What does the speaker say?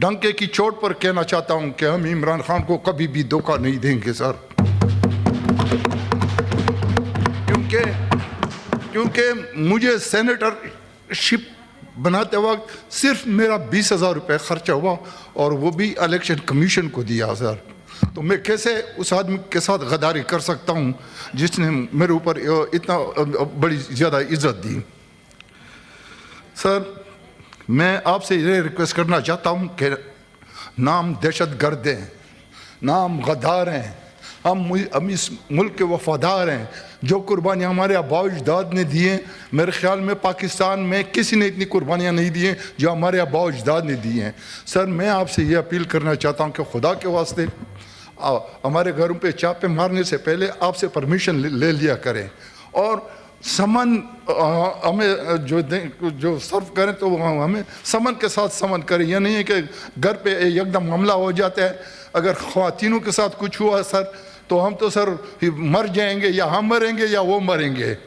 ڈنکے کی چوٹ پر کہنا چاہتا ہوں کہ ہم عمران خان کو کبھی بھی دھوکہ نہیں دیں گے سر، کیونکہ مجھے سینیٹر شپ بناتے وقت صرف میرا 20,000 روپے خرچہ ہوا اور وہ بھی الیکشن کمیشن کو دیا سر. تو میں کیسے اس آدمی کے ساتھ غداری کر سکتا ہوں جس نے میرے اوپر اتنا بڑی زیادہ عزت دی. سر میں آپ سے یہ ریکویسٹ کرنا چاہتا ہوں کہ نام دہشت گرد ہیں، نام غدار ہیں، ہم اس ملک کے وفادار ہیں. جو قربانیاں ہمارے آباء و اجداد نے دی ہیں، میرے خیال میں پاکستان میں کسی نے اتنی قربانیاں نہیں دی ہیں جو ہمارے آباء و اجداد نے دی ہیں. سر میں آپ سے یہ اپیل کرنا چاہتا ہوں کہ خدا کے واسطے ہمارے گھروں پہ چاپے مارنے سے پہلے آپ سے پرمیشن لے لیا کریں، اور سمن ہمیں جو سرو کریں تو ہمیں سمن کے ساتھ سمن کریں. یہ نہیں ہے کہ گھر پہ یکدم حملہ ہو جاتا ہے. اگر خواتینوں کے ساتھ کچھ ہوا سر تو ہم تو سر مر جائیں گے، یا ہم مریں گے یا وہ مریں گے.